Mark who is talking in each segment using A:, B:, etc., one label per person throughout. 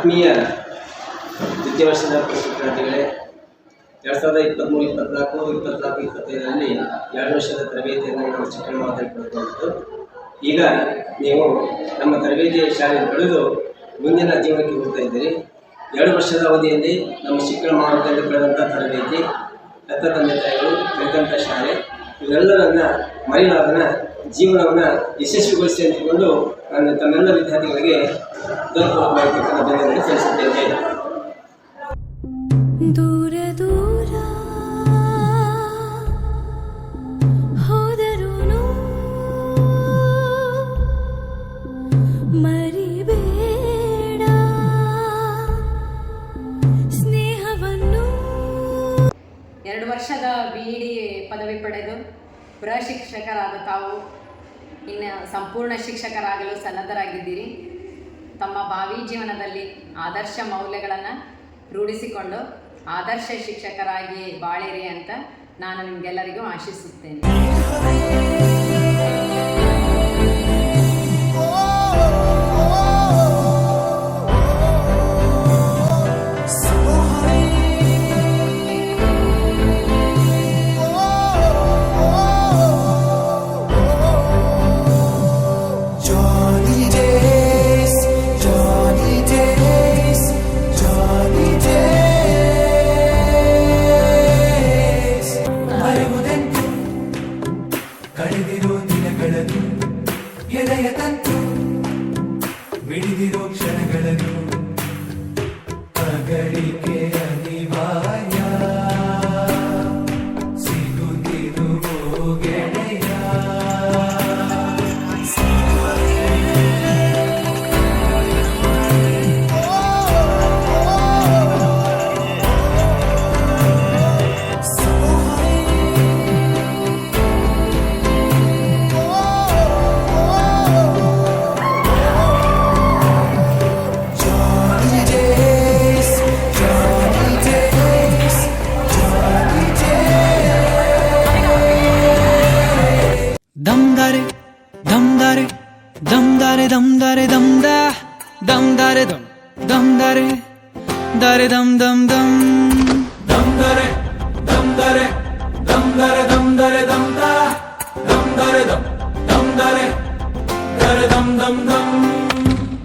A: ಆತ್ಮೀಯ ದ್ವಿತೀಯ ವರ್ಷದ ಶಿಕ್ಷಾರ್ಥಿಗಳೇ, 2023-24-25ರಲ್ಲಿ 2 ವರ್ಷದ ತರಬೇತಿಯನ್ನು ನಾವು ಶಿಕ್ಷಣ ಮಾಡಲ್ಪಡುವಂಥದ್ದು. ಈಗ ನೀವು ನಮ್ಮ ತರಬೇತಿಯ ಶಾಲೆಯನ್ನು ಪಡೆದು ಮುಂದಿನ ಜೀವನಕ್ಕೆ ಹೋಗ್ತಾ ಇದ್ದೀರಿ. 2 ವರ್ಷದ ಅವಧಿಯಲ್ಲಿ ನಮ್ಮ ಶಿಕ್ಷಣ ಮಹಾವಿದ್ಯಾಲಯದಲ್ಲಿ ಪಡೆದಂಥ ತರಬೇತಿ, ಹೆತ್ತ ತಂದೆ ತಾಯಿಗಳು ಕಲಿತಂಥ ಶಾಲೆ ಇವೆಲ್ಲರನ್ನ ಮರೆಯಲಾಗದ ಜೀವನವನ್ನು ಯಶಸ್ವಿಗೊಳಿಸಿ ಅಂದುಕೊಂಡು ನಾನು ತಮ್ಮೆಲ್ಲ ವಿದ್ಯಾರ್ಥಿಗಳಿಗೆ ಧನ್ಯವಾದಗಳನ್ನು ಸಲ್ಲಿಸುತ್ತೇನೆ.
B: ದೂರ ದೂರ ಹೋದರೂನು ಮರಿಬೇಡ ಸ್ನೇಹವನ್ನು.
C: 2 ವರ್ಷದ BEd ಪದವಿ ಪಡೆದು ಪ್ರಶಿಕ್ಷಕರಾದ ತಾವು ಇನ್ನು ಸಂಪೂರ್ಣ ಶಿಕ್ಷಕರಾಗಲು ಸನ್ನದ್ಧರಾಗಿದ್ದೀರಿ. ತಮ್ಮ ಭಾವಿ ಜೀವನದಲ್ಲಿ ಆದರ್ಶ ಮೌಲ್ಯಗಳನ್ನು ರೂಢಿಸಿಕೊಂಡು ಆದರ್ಶ ಶಿಕ್ಷಕರಾಗಿ ಬಾಳಿರಿ ಅಂತ ನಾನು ನಿಮಗೆಲ್ಲರಿಗೂ ಆಶಿಸುತ್ತೇನೆ.
D: ಕಳೆದಿರೋ ದಿನಗಳನ್ನು ಎದೆಯ ತಂತು ಬಿಡಿದಿರೋ ಕ್ಷಣಗಳನ್ನು ಅಗಳಿಕೆ ಅನಿವಾರ್ಯ ಸಿಗುತ್ತಿರುವೋ ಗೆಳೆಯ.
E: Dam-dare, dam-dare, dam-dare, dam-dare, dam-da, dam-dare, dam, dam-dare, dare, dam-dam-dam.
D: ದಮ್ದರೆ ದಮ್ದರೆ ದಮ್ದರೆ ದಮ್ದರೆ ದಮ್ದ ದಮ್ದರೆ ದಮ್ ದಮ್ದರೆ ದರೆ ದಮ್ ದಮ್ ದಮ್.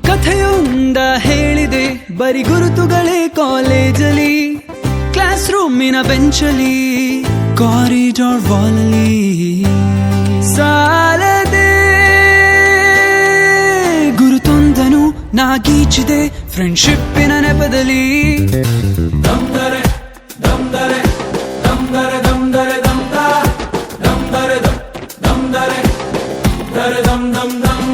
E: ಕಥೆಯೊಂದ ಹೇಳಿದೆ ಬರಿ ಗುರುತುಗಳೇ ಕಾಲೇಜಲ್ಲಿ, ಕ್ಲಾಸ್ ರೂಮಿನ ಬೆಂಚಲ್ಲಿ, ಕಾರಿಡಾರ್ ವಾಲಲ್ಲಿ ಸಾಲದೆ ಗುರುತೊಂದನು ನಾಗೀಚಿದೆ ಫ್ರೆಂಡ್ಶಿಪ್ಪಿನ ನೆಪದಲ್ಲಿ.
D: ದಮ್ದರೆ ದಮ್ದರೆ ದಮ್ದರೆ ದಮ್ದರೆ ದಮ್ದ ದಮ್ದರೆ ದಮ್ ದಮ್ದರೆ ದರೆ ದಮ್ ದಮ್ ದಮ್.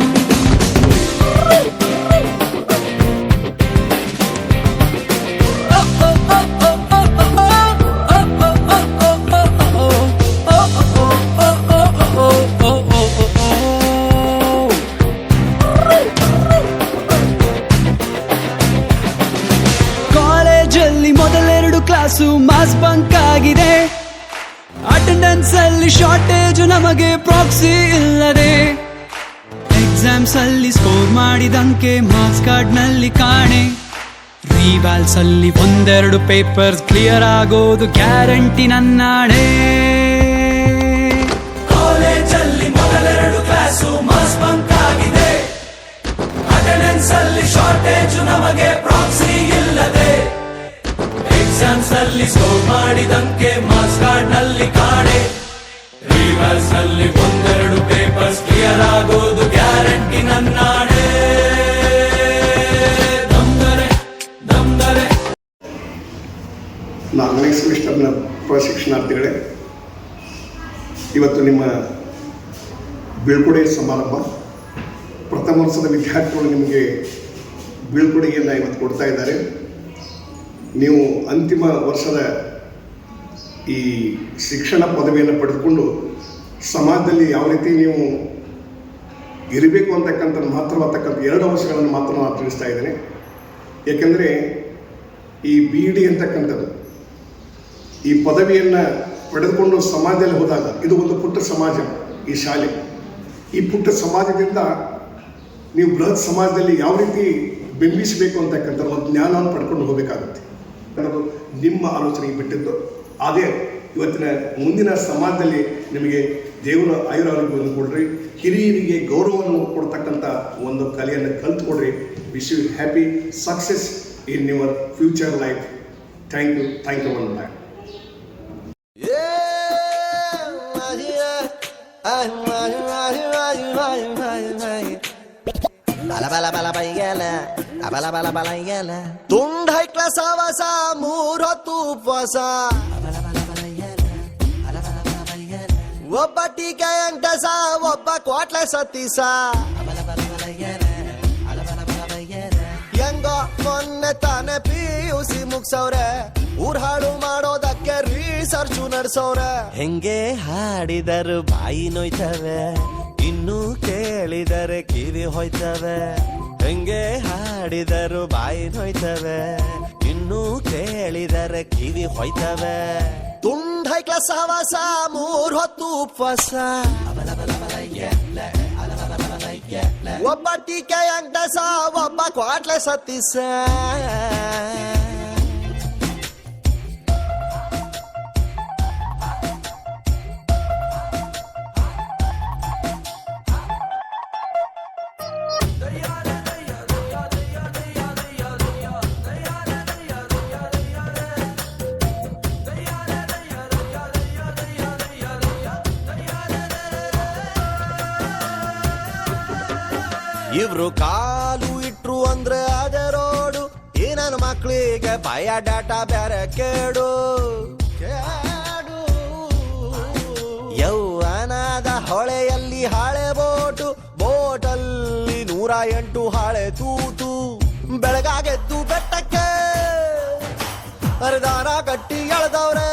E: ಕಾಲೇಜಲ್ಲಿ ಮೊದಲೆರಡು ಕ್ಲಾಸು ಮಾಸ್ ಬಂಕ್ ಆಗಿದೆ, ಅಟೆಂಡೆನ್ಸ್ ಅಲ್ಲಿ ಶಾರ್ಟೇಜ್ ನಮಗೆ ಪ್ರಾಕ್ಸಿ ಇಲ್ಲದೆ, ಎಕ್ಸಾಮ್ಸ್ ಅಲ್ಲಿ ಸ್ಕೋರ್ ಮಾಡಿದಂಕೆ ಮಾರ್ಕ್ಸ್ ಕಾರ್ಡ್ ನಲ್ಲಿ ಕಾಣೆ, ರಿವ್ಯಾಲ್ಸ್ ಅಲ್ಲಿ 1-2 ಪೇಪರ್ಸ್ ಕ್ಲಿಯರ್ ಆಗೋದು ಗ್ಯಾರಂಟಿ ನನ್ನಾಣೆ.
D: ಕಾಲೇಜಲ್ಲಿ ಮೊದಲೆರಡು ಕ್ಲಾಸು ಮಾಸ್ ಬಂಕ್ ಆಗಿದೆ, ಅಟೆಂಡೆನ್ಸ್ ಅಲ್ಲಿ ಶಾರ್ಟೇಜ್ ನಮಗೆ ಪ್ರಾಕ್ಸಿ ಇಲ್ಲದೆ, ಎಕ್ಸಾಮ್ಸ್ ಅಲ್ಲಿ ಸ್ಕೋರ್ ಮಾಡಿದಂಕೆ ಮಾರ್ಕ್ಸ್ ಕಾರ್ಡ್ ನಲ್ಲಿ ಕಾಣೆ, ರಿವರ್ಸ್ ಅಲ್ಲಿ 1-2 ಪೇಪರ್ಸ್ ಕ್ಲಿಯರ್ ಆಗೋದು ಗ್ಯಾರಂಟಿ ನನ್ನಾಣೆ. ದಮ್ದರೆ ದಮ್ದರೆ.
F: 4ನೇ ಸೆಮಿಸ್ಟರ್ನ ಪ್ರಶಿಕ್ಷಣಾರ್ಥಿಗಳೇ, ಇವತ್ತು ನಿಮ್ಮ ಬೀಳ್ಕೊಡುಗೆ ಸಮಾರಂಭ. ಪ್ರಥಮ ವರ್ಷದ ವಿದ್ಯಾರ್ಥಿಗಳು ನಿಮಗೆ ಬೀಳ್ಕೊಡುಗೆಯನ್ನು ಇವತ್ತು ಕೊಡ್ತಾ ಇದ್ದಾರೆ. ನೀವು ಅಂತಿಮ ವರ್ಷದ ಈ ಶಿಕ್ಷಣ ಪದವಿಯನ್ನು ಪಡೆದುಕೊಂಡು ಸಮಾಜದಲ್ಲಿ ಯಾವ ರೀತಿ ನೀವು ಇರಬೇಕು ಅಂತಕ್ಕಂಥ ಮಹತ್ತರವಾಗತಕ್ಕಂಥ 2 ವರ್ಷಗಳನ್ನು ಮಾತ್ರ ನಾನು ತಿಳಿಸ್ತಾ ಇದ್ದೇನೆ. ಏಕೆಂದರೆ ಈ BEd ಅಂತಕ್ಕಂಥದ್ದು, ಈ ಪದವಿಯನ್ನು ಪಡೆದುಕೊಂಡು ಸಮಾಜದಲ್ಲಿ ಹೋದಾಗ ಇದು ಒಂದು ಪುಟ್ಟ ಸಮಾಜ. ಈ ಶಾಲೆ ಈ ಪುಟ್ಟ ಸಮಾಜದಿಂದ ನೀವು ಬೃಹತ್ ಸಮಾಜದಲ್ಲಿ ಯಾವ ರೀತಿ ಬಿಂಬಿಸಬೇಕು ಅಂತಕ್ಕಂಥ ಒಂದು ಜ್ಞಾನವನ್ನು ಪಡ್ಕೊಂಡು ಹೋಗಬೇಕಾಗುತ್ತೆ ಅನ್ನೋದು ನಿಮ್ಮ ಆಲೋಚನೆಗೆ ಬಿಟ್ಟಿದ್ದು. ಅದೇ ಇವತ್ತಿನ ಮುಂದಿನ ಸಮಾಜದಲ್ಲಿ ನಿಮಗೆ ದೇವರ ಆಯುರಾರೋಗ್ಯವನ್ನು ಕೊಡ್ರಿ, ಹಿರಿಯರಿಗೆ ಗೌರವವನ್ನು ಕೊಡ್ತಕ್ಕಂಥ ಒಂದು ಕಲೆಯನ್ನು ಕಲ್ತ್ಕೊಡ್ರಿ. Wish you happy success in your future life. Thank you one time.
G: ತುಂಡ ಹೈಕ್ಲ ಸಾವಾಸ 3 ಹೊತ್ತು ಉಪವಾಸ, ಒಬ್ಬ ಟೀಕೆ ಅಂಟಸ, ಒಬ್ಬ ಕ್ವಾಟ್ಲೆ ಸತ್ತೀಸ. ಹೆಂಗೋ ಮೊನ್ನೆ ತಾನೆ PUC ಮುಗ್ಸವ್ರೆ, ಊರ್ ಹಾಳು ಮಾಡೋದಕ್ಕೆ ರಿಸರ್ಚ್ ನಡ್ಸವ್ರೆ. ಹೆಂಗೆ ಹಾಡಿದರು ಬಾಯಿ ನೋಯ್ತವೆ, ಇನ್ನು ಕೇಳಿದರೆ ಕಿವಿ ಹೋಯ್ತವೆ. ಹೆಂಗೆ ಹಾಡಿದರು ಬಾಯಿ ನೋಯ್ತವೆ, ಇನ್ನು ಕೇಳಿದರೆ ಕಿವಿ ಹೋಯ್ತವೆ. ತುಂಡ ಹೈಕ್ಲ ಸಹವಾಸ 3 ಹೊತ್ತು ಉಪವಾಸ, ಒಬ್ಬ ಟೀಕೆ ಅಂಟಸ, ಒಬ್ಬ ಕ್ವಾಟ್ಲೆ ಸತ್ತೀಸ. ಇವ್ರು ಕಾಲು ಇಟ್ರು ಅಂದ್ರೆ ಅದೇ ರೋಡು, ಈ ನನ್ನ ಮಕ್ಳಿಗೆ ಬಯೋಡಾಟಾ ಬೇರೆ ಕೇಡು. ಯೌವನದ ಹೊಳೆಯಲ್ಲಿ ಹಾಳೆ ಬೋಟು, ಬೋಟಲ್ಲಿ 108 ಹಾಳೆ ತೂತು. ಬೆಳಗಾಗೆದ್ದು ಬೆಟ್ಟಕ್ಕೆ ಹರಿದಾರ ಕಟ್ಟಿ ಎಳೆದವ್ರೆ,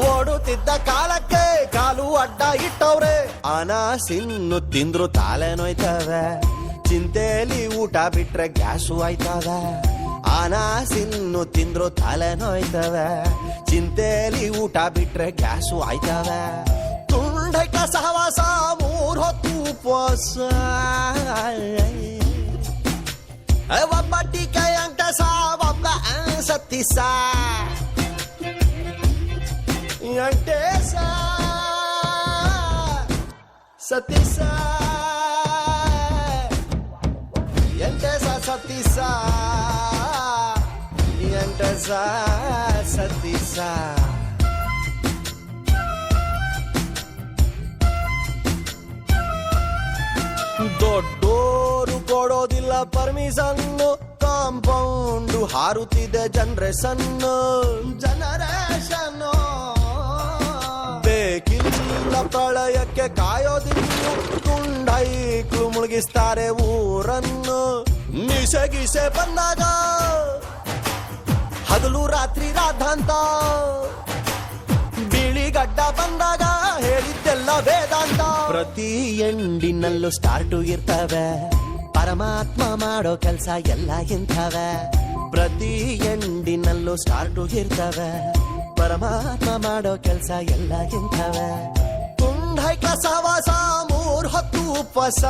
G: ಓಡುತ್ತಿದ್ದ ಕಾಲಕ್ಕೆ ಕಾಲು ಅಡ್ಡ ಇಟ್ಟವ್ರೆ. ಅನಾಸಿನ್ನು ತಿಂದ್ರು ತಾಲೆ ನೋಯ್ತವೆ, ಚಿಂತೆಲಿ ಊಟ ಬಿಟ್ರೆ ಗ್ಯಾಸು ಆಯ್ತವೆ. ಅನಾಸಿನ್ನು ತಿಂದ್ರು ತಲೆ ನೋಯ್ತವೆ, ಚಿಂತೆಲಿ ಊಟ ಬಿಟ್ರೆ ಗ್ಯಾಸು ಆಯ್ತವೆ. ತುಂಡೈಕ ಸಹವಾಸ 3 ಹೊತ್ತು ಉಪವಾಸ, ಒಬ್ಬ ಟೀಕೆ ಅಂಟಸ, ಒಬ್ಬ ಸತ್ತೀಸ. ಅಂಟೇಸ ಸತ್ತೀಸ, ಎಂಟೇಸ ಸತ್ತೀಸ, ಎಂಟೇಸ ಸತ್ತೀಸ. ದೊಡ್ಡೋರು ಕೊಡೋದಿಲ್ಲ ಪರ್ಮಿಷನ್ನು, ಕಾಂಪೌಂಡ್ ಹಾರುತ್ತಿದೆ ಜನರೇಷನ್. ಬೇಕಿಲ್ಲ ಪ್ರಳಯಕ್ಕೆ ಕಾಯೋದಿನ್ನು, ತುಂಡೈಕ್ಳು ಮುಳುಗಿಸ್ತಾರೆ ಊರನ್ನು. ನಿಶೆ ಗೀಸೆ ಬಂದಾಗ ಹಗಲು ರಾತ್ರಿ ರಾಧಾಂತ, ಬಿಳಿಗಡ್ಡ ಬಂದಾಗ ಹೇಳಿದ್ದೆಲ್ಲ ವೇದಾಂತ. ಪ್ರತಿ ಎಂಡಿನಲ್ಲೂ ಸ್ಟಾರ್ಟು ಇರ್ತವೆ, ಪರಮಾತ್ಮ ಮಾಡೋ ಕೆಲ್ಸ ಎಲ್ಲ ಇಂಥವೆ. ಪ್ರತಿ ಎಂಡಿನಲ್ಲೂ ಸ್ಟಾರ್ಟು ಇರ್ತವೆ, ಪರಮಾತ್ಮ ಮಾಡೋ ಕೆಲ್ಸ ಎಲ್ಲ ಇಂಥವೆ. ತುಂಡೈಕ ಸಹವಾಸ 3 ಹೊತ್ತು ಉಪವಾಸ,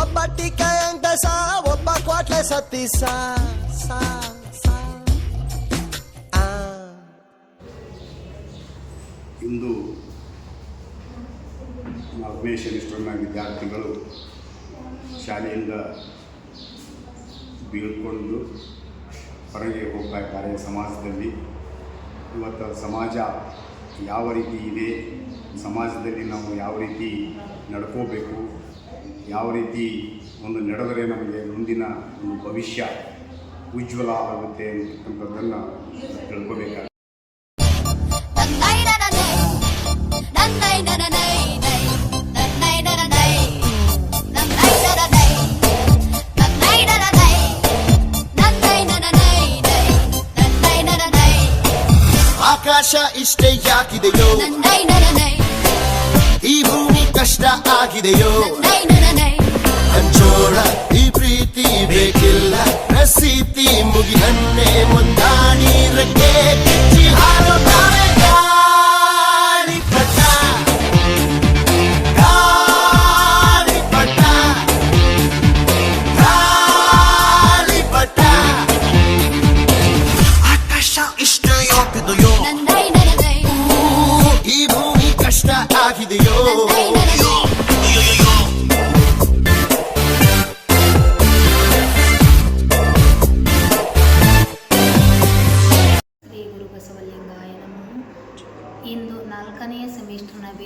G: ಒಬ್ಬ ಟೀಕೆ ಅಂಟಸ, ಒಬ್ಬ ಕ್ವಾಟ್ಲೆ ಸತ್ತೀಸ.
H: ಇಂದು 4ನೇ ಸೆಮಿಸ್ಟರ್ನ ವಿದ್ಯಾರ್ಥಿಗಳು ಶಾಲೆಯಿಂದ ಬೀಳ್ಕೊಂಡು ಹೊರಗೆ ಹೋಗ್ತಾ ಇದ್ದಾರೆ ಸಮಾಜದಲ್ಲಿ. ಇವತ್ತು ಸಮಾಜ ಯಾವ ರೀತಿ ಇದೆ, ಸಮಾಜದಲ್ಲಿ ನಾವು ಯಾವ ರೀತಿ ನಡ್ಕೋಬೇಕು, ಯಾವ ರೀತಿ ಒಂದು ನಡೆದರೆ ನಮಗೆ ಮುಂದಿನ ಒಂದು ಭವಿಷ್ಯ ಉಜ್ವಲ ಆಗುತ್ತೆ ಅಂತಕ್ಕಂಥದ್ದನ್ನು ತಿಳ್ಕೋಬೇಕಾಗುತ್ತೆ.
G: ಆಕಾಶ ಇಷ್ಟೇ ಯಾಕಿದೆಯೋ, ಈ ಭೂಮಿ ಕಷ್ಟ ಆಗಿದೆಯೋ, ಹಂಚೋಳ ಈ ಪ್ರೀತಿ ಬೇಕಿಲ್ಲ, ಪ್ರಸಿದ್ಧಿ ಮುಗಿದನ್ನೇ ಮುಂದಾಡಿ ರೆಕ್ಕೆ ಕಿಚ್ಚಿ ಹಾರುತ್ತಾರೆ ಗಾಳಿ ಪಟ, ಗಾಳಿ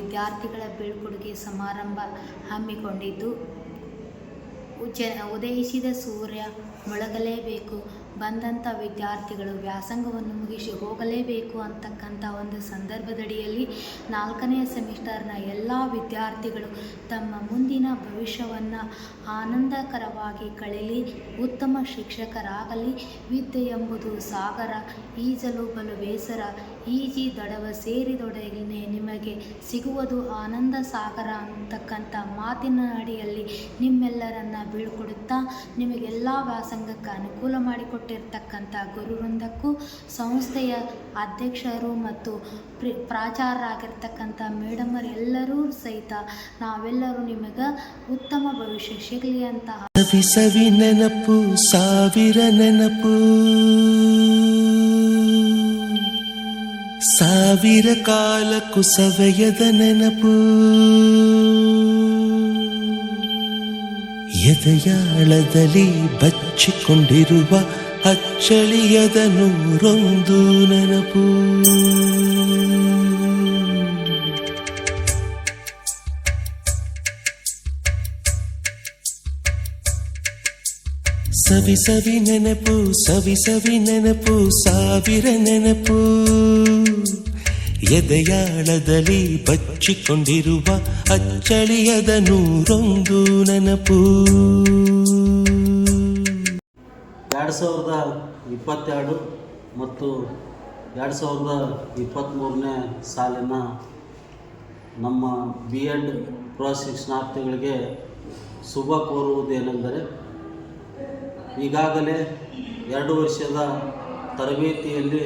I: ವಿದ್ಯಾರ್ಥಿಗಳ ಬೀಳ್ಕೊಡುಗೆ ಸಮಾರಂಭ ಹಮ್ಮಿಕೊಂಡಿದ್ದು, ಉದಯಿಸಿದ ಸೂರ್ಯ ಮುಳುಗಲೇಬೇಕು, ಬಂದಂಥ ವಿದ್ಯಾರ್ಥಿಗಳು ವ್ಯಾಸಂಗವನ್ನು ಮುಗಿಸಿ ಹೋಗಲೇಬೇಕು ಅಂತಕ್ಕಂಥ ಒಂದು ಸಂದರ್ಭದಡಿಯಲ್ಲಿ 4ನೇ ಸೆಮಿಸ್ಟರ್ನ ಎಲ್ಲ ವಿದ್ಯಾರ್ಥಿಗಳು ತಮ್ಮ ಮುಂದಿನ ಭವಿಷ್ಯವನ್ನು ಆನಂದಕರವಾಗಿ ಕಳೀಲಿ, ಉತ್ತಮ ಶಿಕ್ಷಕರಾಗಲಿ. ವಿದ್ಯೆ ಎಂಬುದು ಸಾಗರ, ಈಜಲು ಬಲು ಬೇಸರ, ಈಜಿ ದಡವ ಸೇರಿದೊಡನೆ ನಿಮಗೆ ಸಿಗುವುದು ಆನಂದ ಸಾಗರ ಅಂತಕ್ಕಂಥ ಮಾತಿನ ಅಡಿಯಲ್ಲಿ ನಿಮ್ಮೆಲ್ಲರನ್ನ ಬೀಳ್ಕೊಡುತ್ತಾ, ನಿಮಗೆಲ್ಲ ವ್ಯಾಸಂಗಕ್ಕೆ ಅನುಕೂಲ ಮಾಡಿಕೊಟ್ಟಿರ್ತಕ್ಕಂಥ ಗುರುವೃಂದಕ್ಕೂ, ಸಂಸ್ಥೆಯ ಅಧ್ಯಕ್ಷರು ಮತ್ತು ಪ್ರಾಚಾರ್ಯರಾಗಿರ್ತಕ್ಕಂಥ ಮೇಡಮರೆಲ್ಲರೂ ಸಹಿತ ನಾವೆಲ್ಲರೂ ನಿಮಗೆ ಉತ್ತಮ ಭವಿಷ್ಯ ಸಿಗಲಿ ಅಂತ
D: ಸವಿ ಸವಿ ನೆನಪು, ಸಾವಿರ ನೆನಪು, ಸಾವಿರ ಕಾಲಕ್ಕೂ ಸವೆಯದ ನೆನಪು, ಎದೆಯಾಳದಲ್ಲಿ ಬಚ್ಚಿಕೊಂಡಿರುವ ಅಚ್ಚಳಿಯದ ನೂರೊಂದು ನೆನಪು. ಸವಿ ಸವಿ ನೆನಪು, ಸವಿ ಸವಿ ನೆನಪು, ಸಾವಿರ ನೆನಪು, ಎದೆಯಾಳದಲ್ಲಿ ಬಚ್ಚಿಕೊಂಡಿರುವ ಅಚ್ಚಳಿಯದ ನೂರೊಂದು ನೆನಪು.
J: 2022 ಮತ್ತು 2023ನೇ ಸಾಲಿನ ನಮ್ಮ B.Ed ಪ್ರಶಿಕ್ಷಣಾರ್ಥಿಗಳಿಗೆ ಶುಭ ಕೋರುವುದೇನೆಂದರೆ, ಈಗಾಗಲೇ 2 ವರ್ಷದ ತರಬೇತಿಯಲ್ಲಿ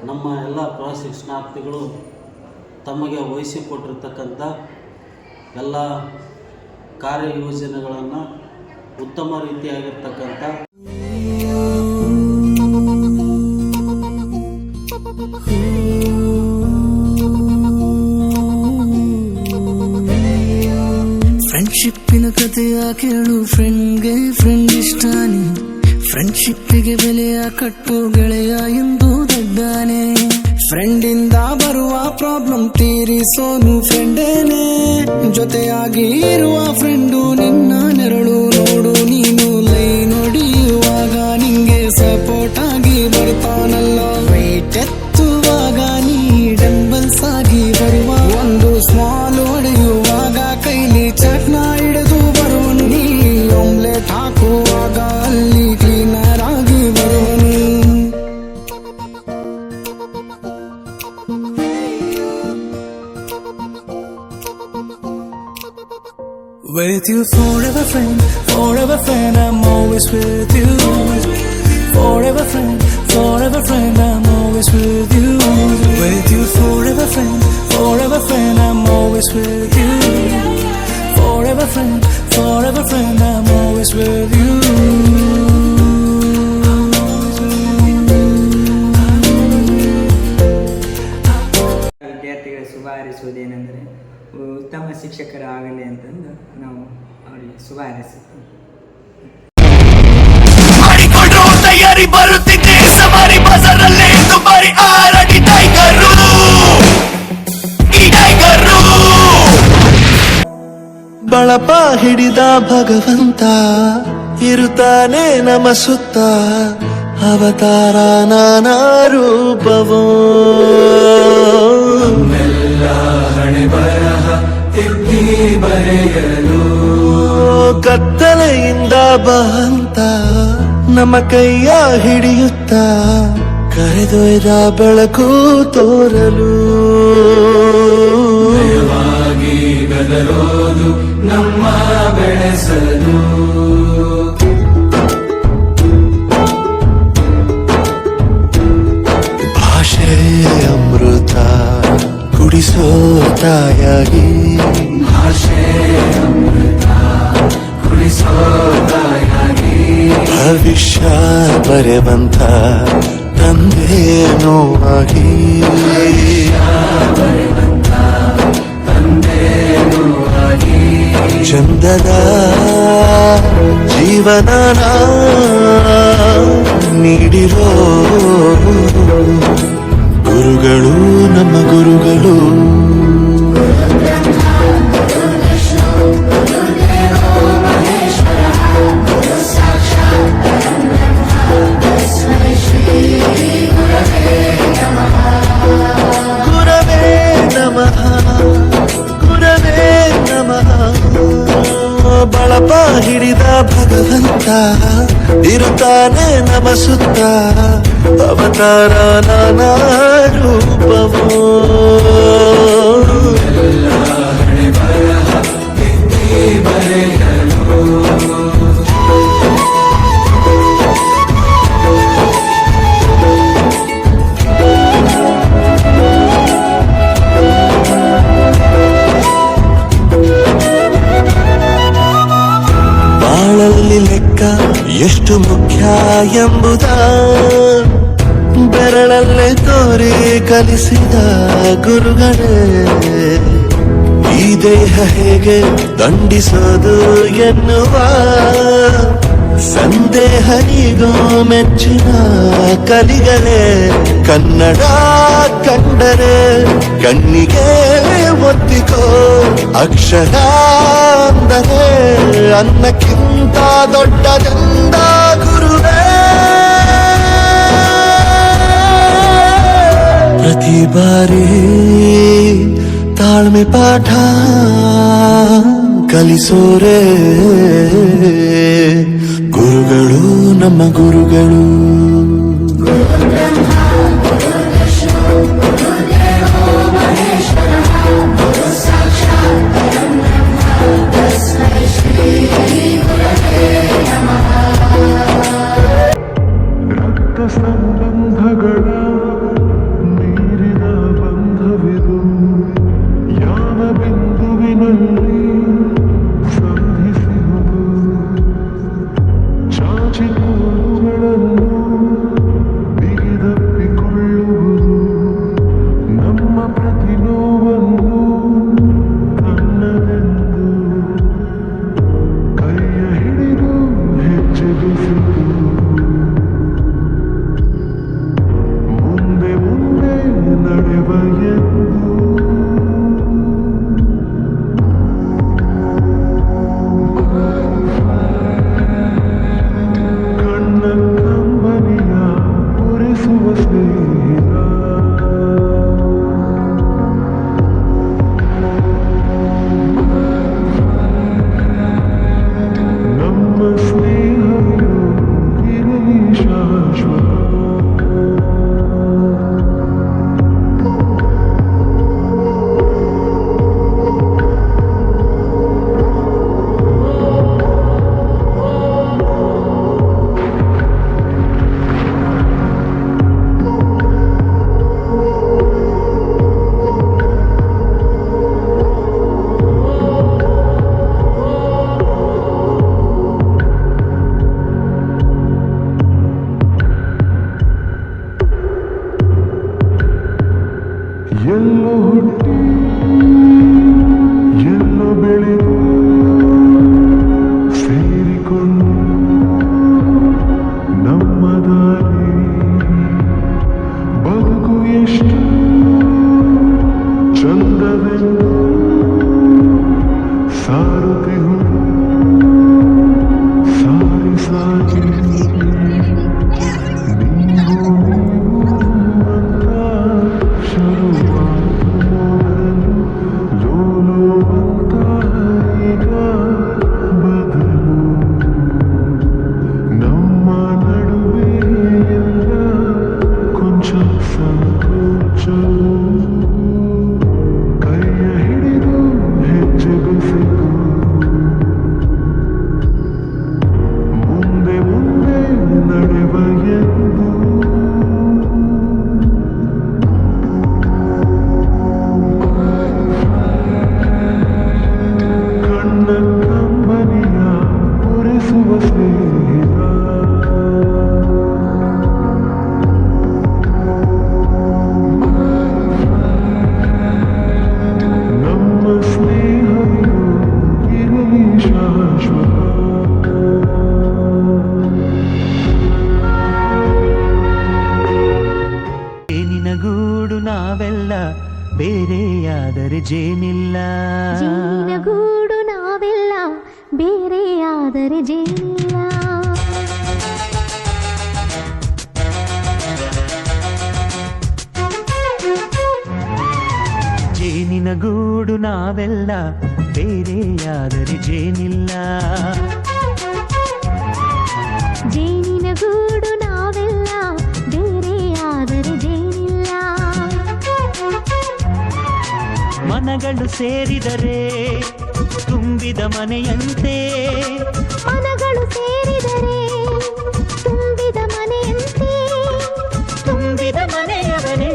J: ನಮ್ಮ ಎಲ್ಲ ಪ್ರಶಿಕ್ಷಣಾರ್ಥಿಗಳು ತಮಗೆ ವಹಿಸಿಕೊಟ್ಟಿರ್ತಕ್ಕಂಥ ಎಲ್ಲ ಕಾರ್ಯಯೋಜನೆಗಳನ್ನು ಉತ್ತಮ ರೀತಿಯಾಗಿರ್ತಕ್ಕಂಥ
E: ಫ್ರೆಂಡ್ಶಿಪ್ಪಿನ ಕಥೆಯ ಕೇಳು, ಫ್ರೆಂಡ್ಗೆ ಫ್ರೆಂಡ್ ಇಷ್ಟಾನೆ, ಫ್ರೆಂಡ್ಶಿಪ್ಪಿಗೆ ಬೆಲೆಯ ಕಟ್ಟು ಗೆಳೆಯ ಎಂದು ದೊಡ್ಡಾನೆ, ಫ್ರೆಂಡಿಂದ ಬರುವ ಪ್ರಾಬ್ಲಮ್ ತೀರಿಸೋನು ಫ್ರೆಂಡೇನೆ, ಜೊತೆಯಾಗಿ ಇರುವ ಫ್ರೆಂಡು ನಿನ್ನ ನೆರಳು ನೋಡು, ನೀನು ಲೈ ನೋಡಿಯುವಾಗ ನಿಂಗೆ ಸಪೋರ್ಟ್ ಆಗಿ ಬರ್ತಾನಲ್ಲ, ವೇಟ್ ಎತ್ತುವಾಗ ನೀ ಡಂಬಲ್ಸ್ ಆಗಿ ಬರುವ, ಒಂದು ಸ್ಮಾಲ್ ಹೊಡೆಯುವಾಗ ಕೈಲಿ ಚಟ್ನ ಹಿಡಿದು ಬರುವನು, ನೀ ಆಮ್ಲೆಟ್ ಹಾಕುವಾಗ ಅಲ್ಲಿ ಕ್ಲೀನರ್ ಆಗಿ ಬರುವನು. With you forever friend, I'm always with you. Forever friend, I'm always with you. With you forever friend, I'm always with you. Forever friend, I'm always with you.
K: ವಿದ್ಯಾರ್ಥಿಗಳ ಶುಭ ಹಾರೈಸುವುದೇನೆಂದರೆ, ಉತ್ತಮ ಶಿಕ್ಷಕರಾಗಲಿ ಅಂತಂದು ನಾವು ಅವರಿಗೆ ಶುಭ ಹಾರೈಸುತ್ತೇವೆ.
D: ತಯಾರಿ ಬರುತ್ತಿದೆ ಸವಾರಿ ಬಜಾರಲ್ಲಿ ದುಬಾರಿ ಆರಡಿ ಟೈಗರು, ಈ ಟೈಗರು ಬಳಪ ಹಿಡಿದ ಭಗವಂತ ಇರುತ್ತಾನೆ ನಮ್ಮ ಸುತ್ತ, ಅವತಾರ ನಾನಾ ರೂಪವೋ, ಮೆಲ್ಲ ಹಣೆ ಬರಹ ತಿದ್ದಿ ಬರೆಯಲು, ಕತ್ತಲೆಯಿಂದ ಬಂತ ನಮ್ಮ ಕೈಯ ಹಿಡಿಯುತ್ತ, ಕರೆದೊಯ್ದ ಬೆಳಕು ತೋರಲು, ಗದರೋದು ನಮ್ಮ ಬೆಳೆಸಲು, ಭಾಷೆ ಅಮೃತ ಕುಡಿಸೋ ತಾಯಾಗಿ, ಭಾಷೆ ಅಮೃತ ಕುಡಿಸೋ ತಾಯಾಗಿ, ಭವಿಷ್ಯ ಬರೆವಂತ ತಂದೆನೂ ಆಗಿ, ಚಂದದ ಜೀವನ ನೀಡಿರೋ ಗುರುಗಳು ನಮ್ಮ ಗುರುಗಳು. ಇರುತ್ತಾನೆ ನಮ್ಮ ಸುತ್ತ ಅವತಾರ ನಾನಾ ರೂಪವೋ. ಬಾಳಲ್ಲಿ ಲೆಕ್ಕ ಎಷ್ಟು ಮುಖ್ಯ ಎಂಬುದ ಬೆರಳಲ್ಲೇ ತೋರಿ ಕಲಿಸಿದ ಗುರುಗಳೇ. ಈ ದೇಹ ಹೇಗೆ ದಂಡಿಸೋದು ಎನ್ನುವ ಸಂದೇಹನಿಗೂ ಮೆಚ್ಚಿನ ಕಲಿಗಳೇ. ಕನ್ನಡ ಕಂಡರೆ ಕಣ್ಣಿಗೆ ಒತ್ತಿಕೋ ಅಕ್ಷರ ಅಂದರೆ ಅನ್ನಕ್ಕಿಂತ ದೊಡ್ಡದೆಂದ ಗುರುವೇ. ಪ್ರತಿ ಬಾರಿ ತಾಳ್ಮೆ ಪಾಠ ಕಲಿಸೋರೆ ಗುರುಗಳು ನಮ್ಮ ಗುರುಗಳು. ರಕ್ತ ಸಂಬಂಧಗಳ ಮೀರಿದ ಬಂಧವಿದು ಯಾವ ಬಿಂದುವಿನಲ್ಲಿ ಸಂಧಿಸುವುದು. ಚಾಚಿಕೊಳ್ಳುಗಳನ್ನು ಬಿಗಿದಪ್ಪಿಕೊಳ್ಳುವುದು ನಮ್ಮ ಪ್ರತಿ ನೋವನ್ನು ತನ್ನದೆಂದು ಕೈಯ ಹಿಡಿದು ಹೆಜ್ಜೆ ಬೆಸೆದು ಮುಂದೆ ಮುಂದೆ ನಡೆವ ಎಂದು. ಕಣ್ಣ ಕಂಬನಿಯ ಒರೆಸುವ ಸ್ನೇಹಿತ ನಮ್ಮ ಸ್ನೇಹವು ಇರಲಿ ಶಾಶ್ವತ. ಎಲ್ಲೋ ಹುಟ್ಟಿ ಎಲ್ಲೋ ಬೆಳೆದು ಸೇರಿಕೊಂಡು ನಮ್ಮ ದಾರಿ ಬದುಕು ಎಷ್ಟು ಚಂದವೆಂದು ಸಾರುತ್ತಿಹುದು ಸಾರಿ ಸಾರಿ ನೀವು ಅಂತ ಶುರುವಾತು ಮೊದಲು ಲೋಲೋ ಅಂತ ಈಗ ಬದಲು ನಮ್ಮ ನಡುವೆ ಎಲ್ಲ ಕೊಂಚ ಸಂಕೋಚವು ಕೈಯ ಹಿಡಿದು ಹೆಜ್ಜೆ ಬೆಸೆದು ಮುಂದೆ ಮುಂದೆ ನಡೆವ ಎಂದು. ಕಣ್ಣ ಕಂಬನಿಯ ಒರೆಸುವ ಸ್ನೇಹಿತ ನಮ್ಮ ಸ್ನೇಹವು ಇರಲಿ ಶಾಶ್ವತ. ಜೇನಿನ ಗೂಡು ನಾವೆಲ್ಲ ಬೇರೆಯಾದರೆ ಜೇನಿಲ್ಲ.
B: ಗೂಡು ನಾವೆಲ್ಲ ಬೇರೆಯಾದರೆ ಜೇನಿಲ್ಲ.
D: ಜೇನಿನ ಗೂಡು ನಾವೆಲ್ಲ ಬೇರೆಯಾದರೆ ಜೇನಿಲ್ಲ.
B: ಜೇನಿನ ಗೂಡು ನಾವೆಲ್ಲ ಬೇರೆಯಾದರೆ ಜೇನಿಲ್ಲ.
E: ಮನಗಳು ಸೇರಿದರೆ ತುಂಬಿದ ಮನೆಯಂತೆ,
B: ಮನಗಳು ಸೇರಿದರೆ ತುಂಬಿದ ಮನೆಯಂತೆ,
E: ತುಂಬಿದ ಮನೆಯವನೇ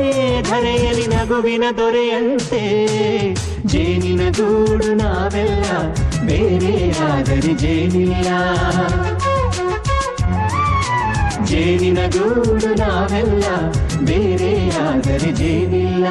E: ಧರೆಯಲಿ ನಗುವಿನ ದೊರೆಯಂತೆ. ಜೇನಿನ ಗೂಡು ನಾವೆಲ್ಲ ಬೇರೆಯಾದರೆ ಜೇನಿಲ್ಲ. ಜೇನಿನ ಗೂಡು ನಾವೆಲ್ಲ ಬೇರೆಯಾದರೆ ಜೇನಿಲ್ಲ.